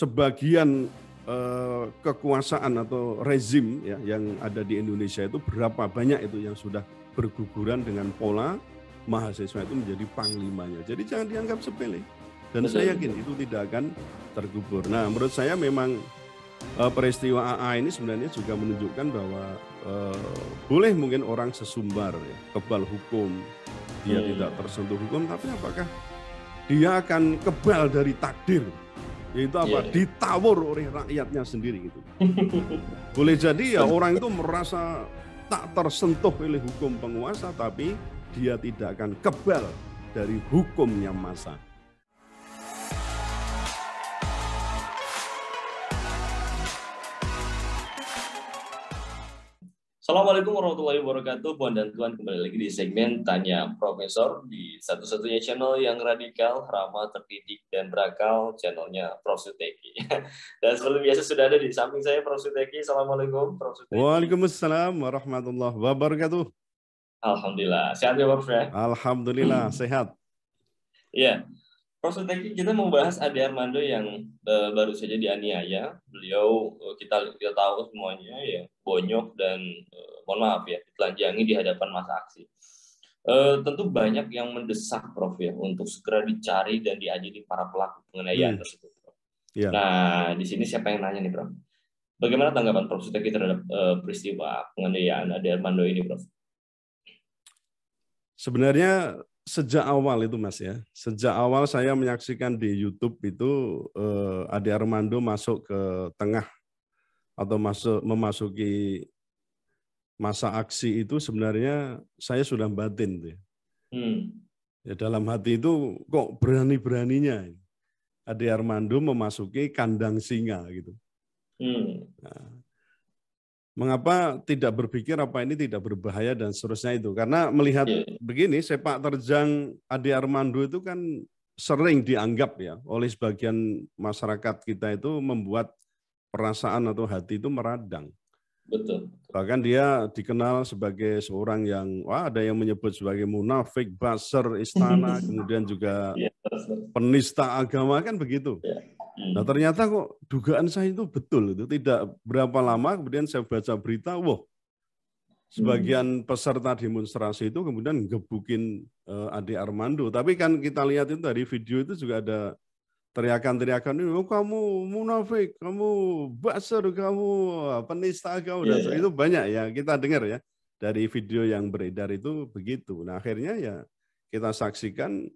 sebagian kekuasaan atau rezim ya yang ada di Indonesia itu berapa banyak itu yang sudah berguguran dengan pola mahasiswa itu menjadi panglimanya. Jadi jangan dianggap sepele. Dan saya yakin itu tidak akan terkubur. Nah, menurut saya memang peristiwa AA ini sebenarnya juga menunjukkan bahwa boleh mungkin orang sesumbar ya, kebal hukum, dia tidak tersentuh hukum, tapi apakah dia akan kebal dari takdir? Yaitu apa? Ditawur oleh rakyatnya sendiri gitu. Boleh jadi ya orang itu merasa tak tersentuh oleh hukum penguasa, tapi dia tidak akan kebal dari hukumnya massa. Assalamualaikum warahmatullahi wabarakatuh, Puan dan Tuan, kembali lagi di segmen Tanya Profesor di satu-satunya channel yang radikal, ramah, terdidik, dan berakal, channelnya Prof. Suteki. Dan seperti biasa sudah ada di samping saya Prof. Suteki. Assalamualaikum, Prof. Suteki. Waalaikumsalam warahmatullahi wabarakatuh. Alhamdulillah, sehat ya Prof ya? Alhamdulillah, sehat. Iya, Prof. Suteki, kita membahas Ade Armando yang baru saja dianiaya. Beliau kita tahu semuanya ya, bonyok dan mohon maaf ya, ditelanjangi di hadapan massa aksi. Tentu banyak yang mendesak Prof ya untuk segera dicari dan diadili para pelaku penganiayaan tersebut. Yeah. Nah, di sini siapa yang nanya nih Prof? Bagaimana tanggapan Prof. Suteki terhadap peristiwa penganiayaan Ade Armando ini Prof? Sebenarnya sejak awal itu Mas ya, sejak awal saya menyaksikan di YouTube itu Ade Armando masuk ke tengah atau memasuki masa aksi itu sebenarnya saya sudah batin tuh ya. Ya dalam hati itu kok berani-beraninya Ade Armando memasuki kandang singa gitu. Nah, mengapa tidak berpikir apa ini tidak berbahaya dan seterusnya itu? Karena melihat begini, sepak terjang Ade Armando itu kan sering dianggap ya oleh sebagian masyarakat kita itu membuat perasaan atau hati itu meradang. Betul. Bahkan dia dikenal sebagai seorang yang, ada yang menyebut sebagai munafik, buzzer istana, kemudian juga penista agama kan begitu. Nah ternyata kok dugaan saya itu betul, itu tidak berapa lama kemudian saya baca berita, sebagian peserta demonstrasi itu kemudian gebukin Ade Armando. Tapi kan kita lihat itu dari video itu juga ada teriakan-teriakan, oh kamu munafik, kamu buzzer, kamu penista agama, itu banyak ya kita dengar ya dari video yang beredar itu begitu. Nah akhirnya ya kita saksikan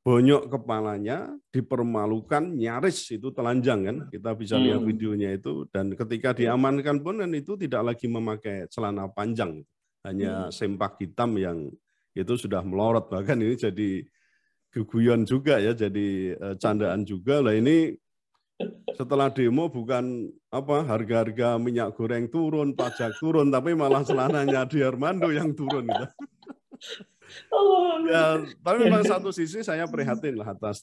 bonyok kepalanya, dipermalukan, nyaris itu telanjang kan, kita bisa lihat videonya itu, dan ketika diamankan pun kan itu tidak lagi memakai celana panjang, hanya sempak hitam yang itu sudah melorot, bahkan ini jadi guguyon juga ya, jadi candaan juga lah ini. Setelah demo bukan harga-harga minyak goreng turun, pajak turun, tapi malah celananya Ade Armando yang turun gitu. Ya, tapi memang satu sisi saya prihatin lah atas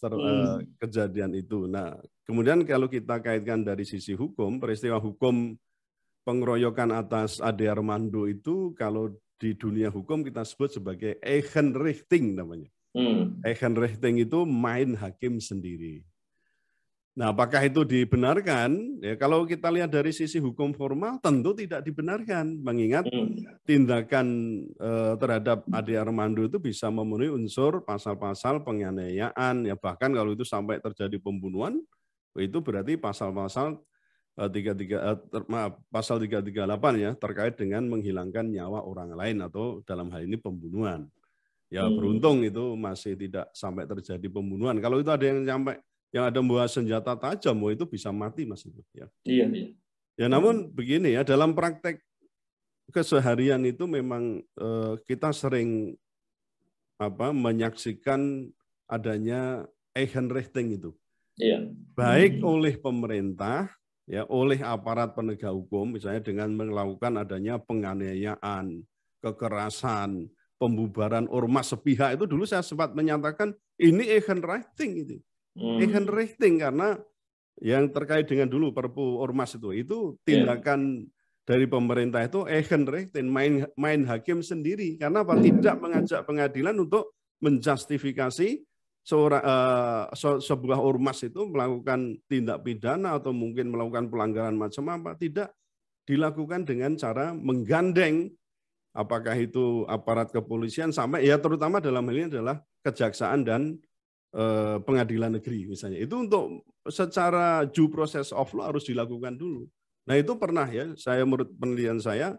kejadian itu. Nah, kemudian kalau kita kaitkan dari sisi hukum, peristiwa hukum pengeroyokan atas Ade Armando itu kalau di dunia hukum kita sebut sebagai Eigenrechten namanya. Eigenrechten itu main hakim sendiri. Nah, apakah itu dibenarkan? Ya, kalau kita lihat dari sisi hukum formal, tentu tidak dibenarkan. Mengingat tindakan terhadap Ade Armando itu bisa memenuhi unsur pasal-pasal penganiayaan. Ya, bahkan kalau itu sampai terjadi pembunuhan, itu berarti pasal-pasal pasal 338 ya terkait dengan menghilangkan nyawa orang lain atau dalam hal ini pembunuhan. Ya beruntung itu masih tidak sampai terjadi pembunuhan. Kalau itu ada yang sampai yang ada membawa senjata tajam, itu bisa mati Mas itu ya. Iya. Ya namun begini ya, dalam praktek keseharian itu memang kita sering menyaksikan adanya Eigenrechten itu. Iya. Baik oleh pemerintah ya, oleh aparat penegak hukum misalnya dengan melakukan adanya penganiayaan, kekerasan, pembubaran ormas sepihak itu dulu saya sempat menyatakan ini Eigenrechten itu. Eigenrechten karena yang terkait dengan dulu Perpu Ormas itu tindakan dari pemerintah itu Eigenrechten main hakim sendiri karena apa? Tidak mengajak pengadilan untuk menjustifikasi sebuah ormas itu melakukan tindak pidana atau mungkin melakukan pelanggaran macam apa, tidak dilakukan dengan cara menggandeng, apakah itu aparat kepolisian sampai ya terutama dalam hal ini adalah kejaksaan dan pengadilan negeri misalnya. Itu untuk secara due process of law harus dilakukan dulu. Nah itu pernah ya, saya menurut penelitian saya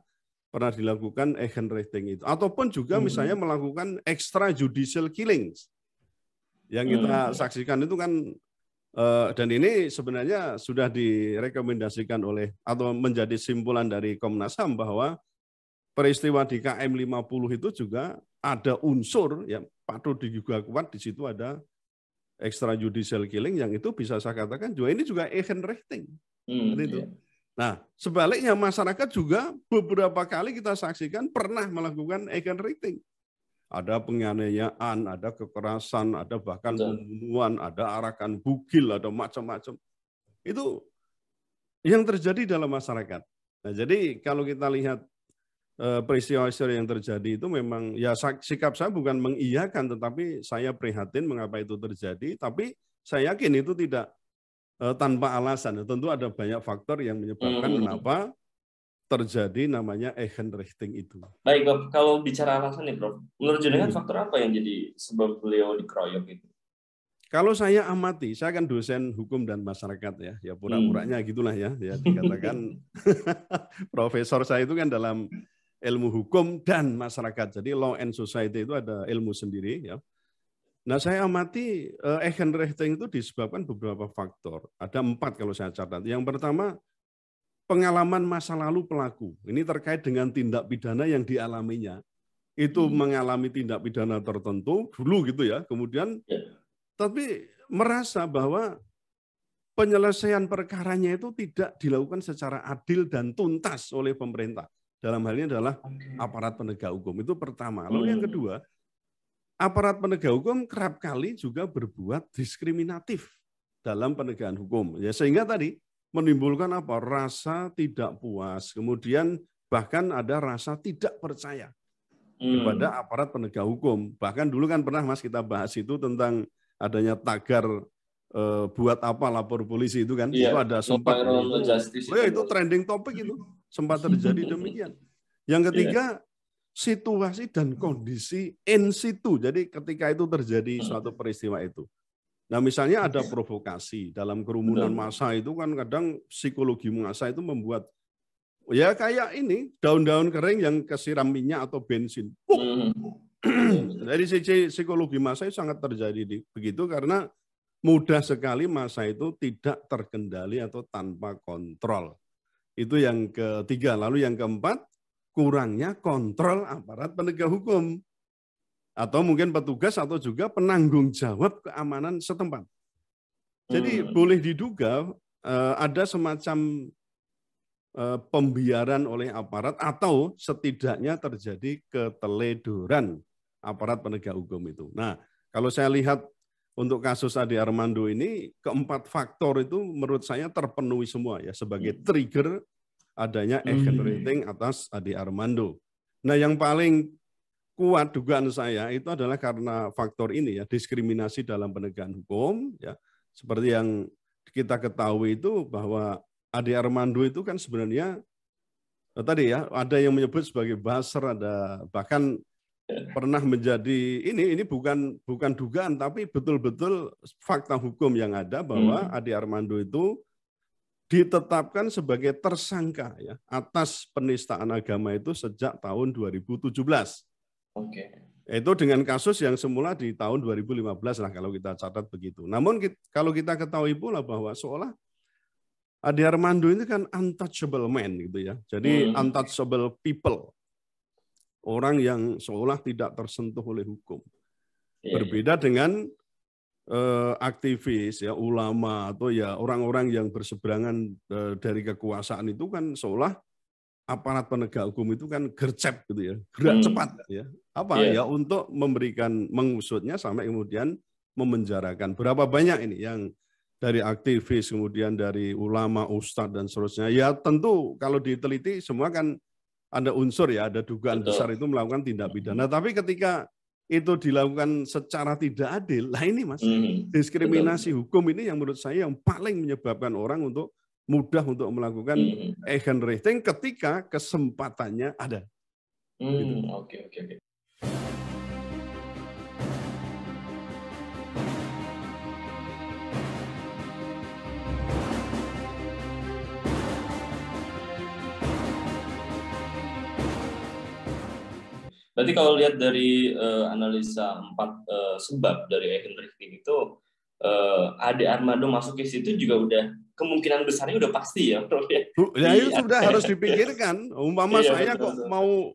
pernah dilakukan Ehrenrecht itu. Ataupun juga misalnya melakukan extrajudicial killings. Yang kita saksikan itu kan, dan ini sebenarnya sudah direkomendasikan oleh atau menjadi simpulan dari Komnas HAM bahwa peristiwa di KM 50 itu juga ada unsur yang patut diduga kuat, di situ ada extrajudicial killing yang itu bisa saya katakan juga ini juga Ehrenrechting. Itu. Nah, sebaliknya masyarakat juga beberapa kali kita saksikan pernah melakukan Ehrenrechting. Ada penganiayaan, ada kekerasan, ada bahkan pembunuhan, ada arakan bugil, ada macam-macam. Itu yang terjadi dalam masyarakat. Nah, jadi kalau kita lihat peristiwa-peristiwa yang terjadi itu memang ya sikap saya bukan mengiyakan, tetapi saya prihatin mengapa itu terjadi. Tapi saya yakin itu tidak tanpa alasan. Tentu ada banyak faktor yang menyebabkan kenapa terjadi namanya Ehrenrechting itu. Baik, Prof. Kalau bicara alasan nih, Prof. Menurut jenengan faktor apa yang jadi sebab beliau dikeroyok itu? Kalau saya amati, saya kan dosen hukum dan masyarakat ya pura-puranya gitulah ya dikatakan profesor saya itu kan dalam ilmu hukum dan masyarakat. Jadi law and society itu ada ilmu sendiri ya. Nah saya amati Ehrenrechting itu disebabkan beberapa faktor. Ada 4 kalau saya catat. Yang pertama, pengalaman masa lalu pelaku. Ini terkait dengan tindak pidana yang dialaminya. Itu mengalami tindak pidana tertentu dulu gitu ya. Kemudian tapi merasa bahwa penyelesaian perkaranya itu tidak dilakukan secara adil dan tuntas oleh pemerintah. Dalam hal ini adalah aparat penegak hukum. Itu pertama. Lalu yang kedua, aparat penegak hukum kerap kali juga berbuat diskriminatif dalam penegakan hukum. Ya, sehingga tadi menimbulkan apa? Rasa tidak puas, kemudian bahkan ada rasa tidak percaya kepada aparat penegak hukum. Bahkan dulu kan pernah Mas kita bahas itu tentang adanya tagar buat apa lapor polisi itu kan, itu ada sempat itu trending topik itu, sempat terjadi demikian. Yang ketiga, situasi dan kondisi in situ. Jadi ketika itu terjadi suatu peristiwa itu. Nah misalnya ada provokasi dalam kerumunan massa itu kan kadang psikologi massa itu membuat ya kayak ini daun-daun kering yang kesiram minyak atau bensin. Dari sisi psikologi massa itu sangat terjadi begitu karena mudah sekali massa itu tidak terkendali atau tanpa kontrol. Itu yang ketiga. Lalu yang keempat, kurangnya kontrol aparat penegak hukum. Atau mungkin petugas atau juga penanggung jawab keamanan setempat. Jadi boleh diduga ada semacam pembiaran oleh aparat atau setidaknya terjadi keteledoran aparat penegak hukum itu. Nah, kalau saya lihat untuk kasus Ade Armando ini, keempat faktor itu menurut saya terpenuhi semua ya sebagai trigger adanya Ehrenrechting atas Ade Armando. Nah, yang paling kuat dugaan saya itu adalah karena faktor ini ya, diskriminasi dalam penegakan hukum ya. Seperti yang kita ketahui itu bahwa Ade Armando itu kan sebenarnya tadi ya ada yang menyebut sebagai buzzer, ada bahkan pernah menjadi ini bukan dugaan tapi betul-betul fakta hukum yang ada bahwa Ade Armando itu ditetapkan sebagai tersangka ya atas penistaan agama itu sejak tahun 2017. Itu dengan kasus yang semula di tahun 2015 lah kalau kita catat begitu. Namun kalau kita ketahui pula bahwa seolah Ade Armando ini kan untouchable man gitu ya. Jadi untouchable people. Orang yang seolah tidak tersentuh oleh hukum. Berbeda dengan aktivis ya ulama atau ya orang-orang yang berseberangan dari kekuasaan itu kan seolah aparat penegak hukum itu kan gercep gitu ya, gerak cepat ya. Apa ya untuk memberikan mengusutnya sampai kemudian memenjarakan. Berapa banyak ini yang dari aktivis kemudian dari ulama, ustadz dan seterusnya. Ya tentu kalau diteliti semua kan ada unsur ya, ada dugaan besar itu melakukan tindak pidana. Tapi ketika itu dilakukan secara tidak adil, lah ini Mas, diskriminasi Betul. hukum ini yang menurut saya yang paling menyebabkan orang untuk mudah untuk melakukan Eigenrechten ketika kesempatannya ada. Gitu. Oke. Berarti kalau lihat dari analisa 4 sebab dari Eigenrechten itu, Ade Armando masuk ke situ juga udah kemungkinan besarnya udah pasti ya, Prof. Ya. Ya itu sudah harus dipikirkan. Umpama Iya, saya betul. kok mau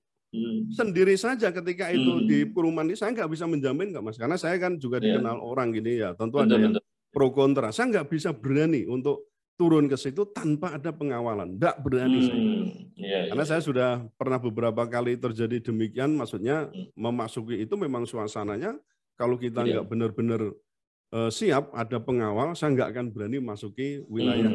sendiri saja ketika itu di kurungan ini, saya nggak bisa menjamin nggak Mas, karena saya kan juga dikenal orang gini ya, tentu ada yang pro kontra. Saya nggak bisa berani untuk turun ke situ tanpa ada pengawalan, nggak berani saya. Karena saya sudah pernah beberapa kali terjadi demikian, maksudnya memasuki itu memang suasananya, kalau kita nggak benar-benar siap, ada pengawal, saya nggak akan berani masuki wilayah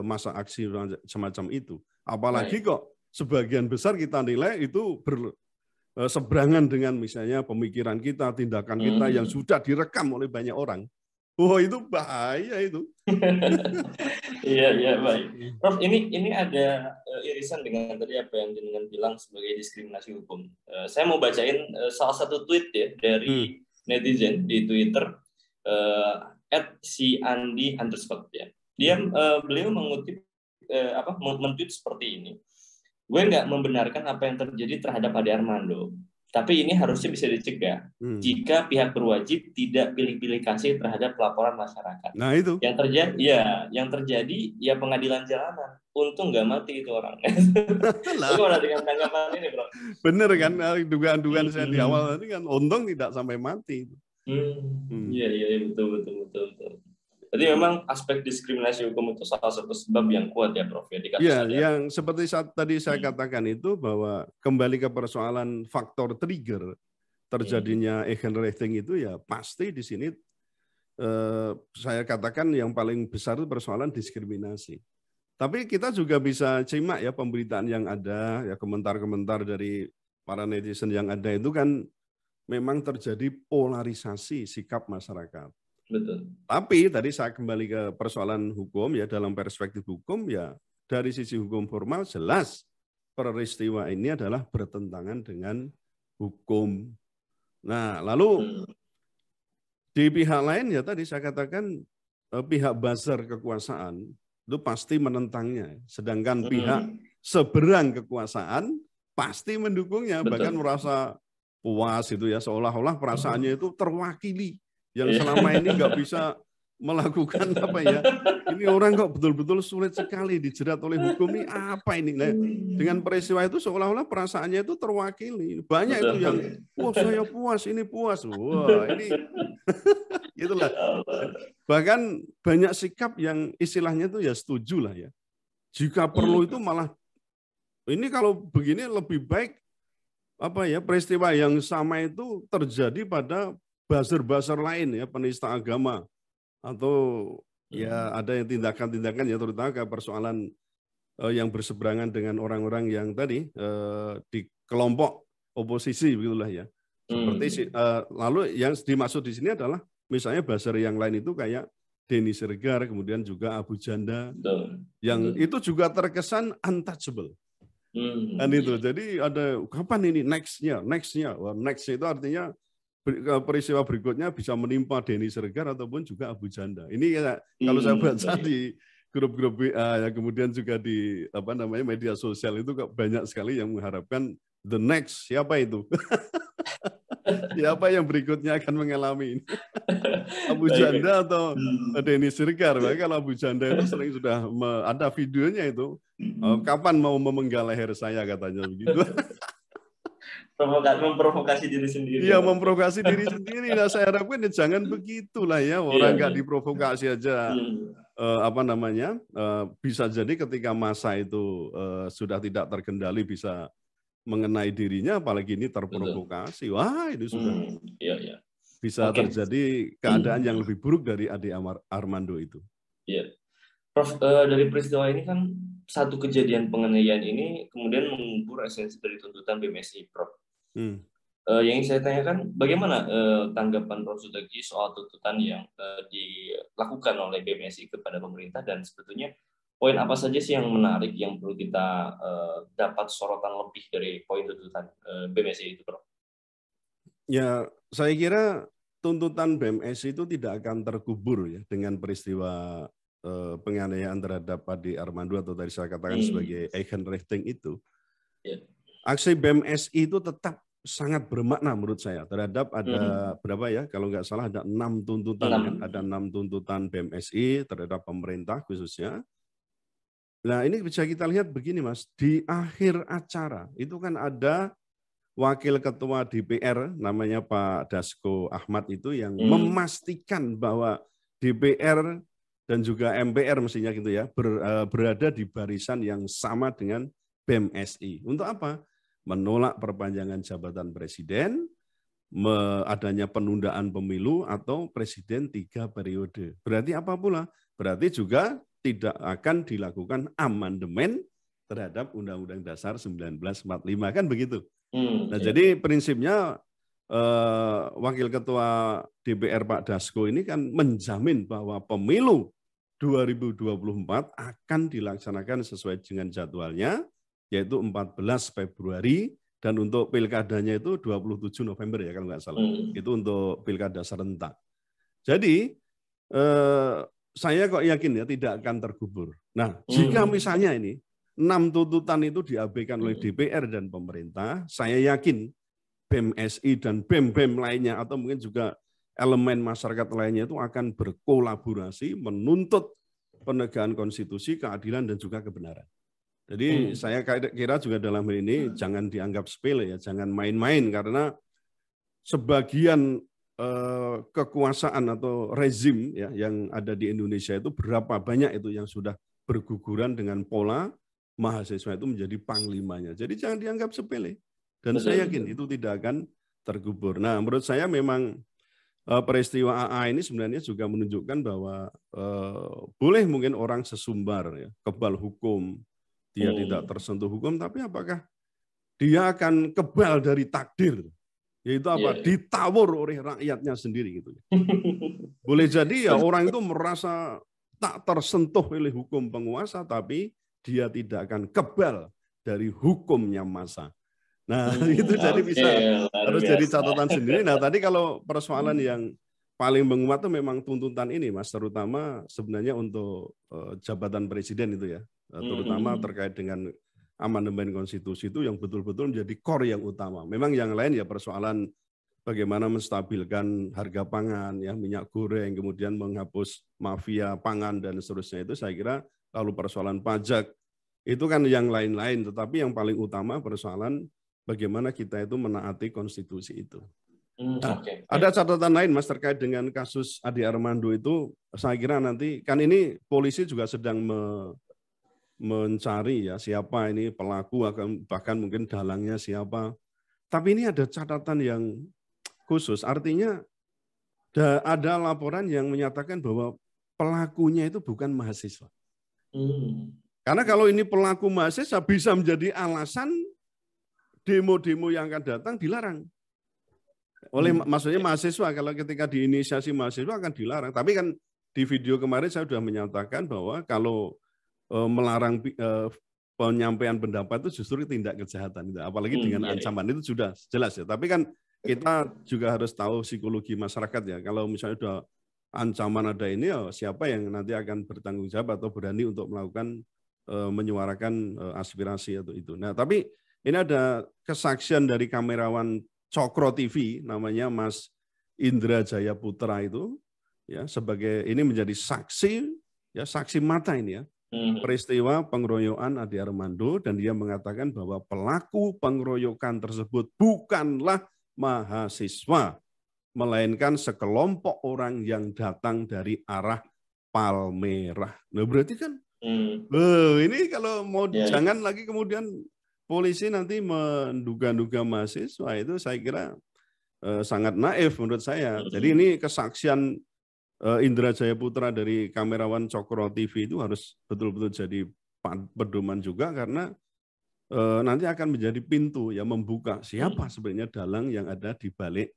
masa aksi semacam itu. Apalagi kok sebagian besar kita nilai itu berseberangan dengan misalnya pemikiran kita, tindakan kita yang sudah direkam oleh banyak orang. Oh itu bahaya itu. Iya baik. Prof, ini ada irisan dengan tadi apa yang jenengan bilang sebagai diskriminasi hukum. Saya mau bacain salah satu tweet ya dari netizen di Twitter @siandi_. Ya. Beliau mengutip men-tweet seperti ini. Gue nggak membenarkan apa yang terjadi terhadap Ade Armando. Tapi ini harusnya bisa dicegah jika pihak berwajib tidak pilih-pilih kasih terhadap laporan masyarakat. Nah itu. Yang terjadi ya pengadilan jalanan. Untung nggak mati itu orang. Bagaimana dengan tanggapan ini, Bro? Bener kan, dugaan-dugaan saya di awal tadi kan, untung tidak sampai mati. Iya, betul. Jadi memang aspek diskriminasi hukum itu salah satu sebab yang kuat ya, Prof. Iya, yang seperti tadi saya katakan itu, bahwa kembali ke persoalan faktor trigger terjadinya Eigenrechten itu ya pasti di sini saya katakan yang paling besar itu persoalan diskriminasi. Tapi kita juga bisa simak ya pemberitaan yang ada, ya komentar-komentar dari para netizen yang ada itu kan memang terjadi polarisasi sikap masyarakat. Betul. Tapi tadi saya kembali ke persoalan hukum ya, dalam perspektif hukum ya, dari sisi hukum formal jelas peristiwa ini adalah bertentangan dengan hukum. Nah, lalu di pihak lain ya tadi saya katakan pihak buzzer kekuasaan itu pasti menentangnya, sedangkan pihak seberang kekuasaan pasti mendukungnya. Betul. Bahkan merasa puas itu ya, seolah-olah perasaannya itu terwakili. Yang selama ini nggak bisa melakukan apa ya, ini orang kok betul-betul sulit sekali dijerat oleh hukum ini, apa ini? Nah, dengan peristiwa itu seolah-olah perasaannya itu terwakili. Banyak itu yang, wah saya puas, ini puas, wah ini, itulah. Bahkan banyak sikap yang istilahnya itu ya setuju lah ya. Jika perlu itu malah, ini kalau begini lebih baik apa ya, peristiwa yang sama itu terjadi pada buzzer-buzzer lain ya, penista agama atau ya ada yang tindakan-tindakan ya, terutama ke persoalan yang berseberangan dengan orang-orang yang tadi di kelompok oposisi begitulah ya. Seperti lalu yang dimaksud di sini adalah misalnya buzzer yang lain itu kayak Denny Siregar, kemudian juga Abu Janda, yang itu juga terkesan untouchable. Dan itu, jadi ada kapan ini nextnya. Wah, next itu artinya peristiwa berikutnya bisa menimpa Denny Siregar ataupun juga Abu Janda. Ini ya, kalau saya baca di grup-grup WA ya, kemudian juga di media sosial itu banyak sekali yang mengharapkan the next, siapa itu? Siapa yang berikutnya akan mengalami ini? Abu Janda atau Denny Siregar? Kalau Abu Janda itu sering sudah ada videonya itu, kapan mau memenggal leher saya katanya begitu. Memprovokasi diri sendiri. Iya, memprovokasi diri sendiri. Nah, saya harapkan ya jangan begitulah ya. Orang nggak diprovokasi aja. Bisa jadi ketika masa itu sudah tidak terkendali bisa mengenai dirinya, apalagi ini terprovokasi. Wah, itu sudah bisa terjadi keadaan yang lebih buruk dari Ade Armando itu. Iya. Prof, dari peristiwa ini kan satu kejadian penganiayaan ini kemudian mengubur esensi dari tuntutan BMSI, Prof. Yang ingin saya tanyakan, bagaimana tanggapan Prof. Suteki soal tuntutan yang dilakukan oleh BMSI kepada pemerintah, dan sebetulnya poin apa saja sih yang menarik yang perlu kita dapat sorotan lebih dari poin tuntutan BMSI itu, Prof? Ya, saya kira tuntutan BMSI itu tidak akan terkubur ya dengan peristiwa penganiayaan terhadap Ade Armando atau tadi saya katakan sebagai Eigenrechten itu. Yeah. Aksi BMSI itu tetap sangat bermakna menurut saya terhadap ada berapa ya, kalau nggak salah ada 6 tuntutan kan, ada 6 tuntutan BMSI terhadap pemerintah khususnya. Nah ini bisa kita lihat begini Mas, di akhir acara itu kan ada Wakil Ketua DPR namanya Pak Dasko Ahmad itu yang memastikan bahwa DPR dan juga MPR mestinya gitu ya berada di barisan yang sama dengan BMSI. Untuk apa? Menolak perpanjangan jabatan presiden, adanya penundaan pemilu atau presiden 3 periode. Berarti apa pula? Berarti juga tidak akan dilakukan amandemen terhadap Undang-Undang Dasar 1945 kan begitu. Nah, jadi prinsipnya Wakil Ketua DPR Pak Dasko ini kan menjamin bahwa pemilu 2024 akan dilaksanakan sesuai dengan jadwalnya, yaitu 14 Februari, dan untuk pilkadanya itu 27 November ya kalau nggak salah. Itu untuk pilkada serentak. Jadi saya kok yakin ya tidak akan terkubur. Nah, jika misalnya ini 6 tuntutan itu diabaikan oleh DPR dan pemerintah, saya yakin BMSI dan BEM-BEM lainnya atau mungkin juga elemen masyarakat lainnya itu akan berkolaborasi menuntut penegakan konstitusi, keadilan, dan juga kebenaran. Jadi saya kira juga dalam hal ini jangan dianggap sepele ya, jangan main-main karena sebagian kekuasaan atau rezim ya yang ada di Indonesia itu berapa banyak itu yang sudah berguguran dengan pola mahasiswa itu menjadi panglimanya. Jadi jangan dianggap sepele. Dan saya yakin itu tidak akan terkubur. Nah, menurut saya memang peristiwa AA ini sebenarnya juga menunjukkan bahwa boleh mungkin orang sesumbar ya, kebal hukum, dia tidak tersentuh hukum, tapi apakah dia akan kebal dari takdir? Yaitu apa? Ditawur oleh rakyatnya sendiri gitu. Boleh jadi ya orang itu merasa tak tersentuh oleh hukum penguasa, tapi dia tidak akan kebal dari hukumnya massa. Nah, itu jadi bisa harus jadi catatan sendiri. Nah, tadi kalau persoalan yang paling menguat itu memang tuntutan ini, Mas, terutama sebenarnya untuk jabatan presiden itu ya, terutama terkait dengan amandemen konstitusi itu yang betul-betul menjadi core yang utama. Memang yang lain ya persoalan bagaimana menstabilkan harga pangan, ya minyak goreng, kemudian menghapus mafia pangan dan seterusnya itu saya kira lalu persoalan pajak itu kan yang lain-lain, tetapi yang paling utama persoalan bagaimana kita itu menaati konstitusi itu. Nah, ada catatan lain Mas terkait dengan kasus Ade Armando itu, saya kira nanti kan ini polisi juga sedang mencari ya siapa ini pelaku, bahkan mungkin dalangnya siapa. Tapi ini ada catatan yang khusus, artinya ada laporan yang menyatakan bahwa pelakunya itu bukan mahasiswa. Karena kalau ini pelaku mahasiswa bisa menjadi alasan demo-demo yang akan datang dilarang. Maksudnya mahasiswa, kalau ketika diinisiasi mahasiswa akan dilarang. Tapi kan di video kemarin saya sudah menyatakan bahwa kalau melarang penyampaian pendapat itu justru tindak kejahatan. Apalagi dengan ancaman itu sudah jelas ya. Tapi kan kita juga harus tahu psikologi masyarakat ya. Kalau misalnya sudah ancaman ada ini, ya siapa yang nanti akan bertanggung jawab atau berani untuk melakukan menyuarakan aspirasi atau itu. Nah, tapi ini ada kesaksian dari kamerawan Cokro TV, namanya Mas Indra Jaya Putra itu, ya sebagai ini menjadi saksi, ya saksi mata ini ya, peristiwa pengeroyokan Ade Armando, dan dia mengatakan bahwa pelaku pengeroyokan tersebut bukanlah mahasiswa, melainkan sekelompok orang yang datang dari arah Palmerah. Nah berarti kan, ini kalau mau jangan lagi kemudian polisi nanti menduga-duga mahasiswa, itu saya kira sangat naif menurut saya. Jadi ini kesaksian Indra Jaya Putra dari kamerawan Cokro TV itu harus betul-betul jadi pedoman juga, karena nanti akan menjadi pintu yang membuka siapa sebenarnya dalang yang ada di balik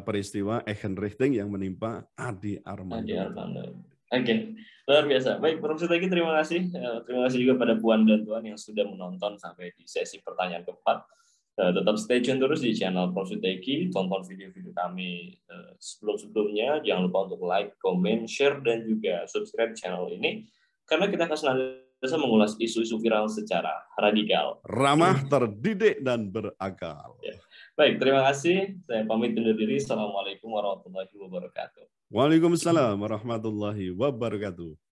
peristiwa Eigenrichting yang menimpa Adi Armando. Adi Armando. Oke, luar biasa. Baik, Profesor Teki, terima kasih. Terima kasih juga pada Puan dan Tuan yang sudah menonton sampai di sesi pertanyaan keempat. Tetap stay tune terus di channel Profesor Teki. Tonton video-video kami sebelum-sebelumnya. Jangan lupa untuk like, comment, share, dan juga subscribe channel ini. Karena kita akan senantiasa mengulas isu-isu viral secara radikal, ramah, terdidik, dan berakal. Ya. Baik, terima kasih. Saya pamit undur diri. Assalamualaikum warahmatullahi wabarakatuh. Waalaikumsalam warahmatullahi wabarakatuh.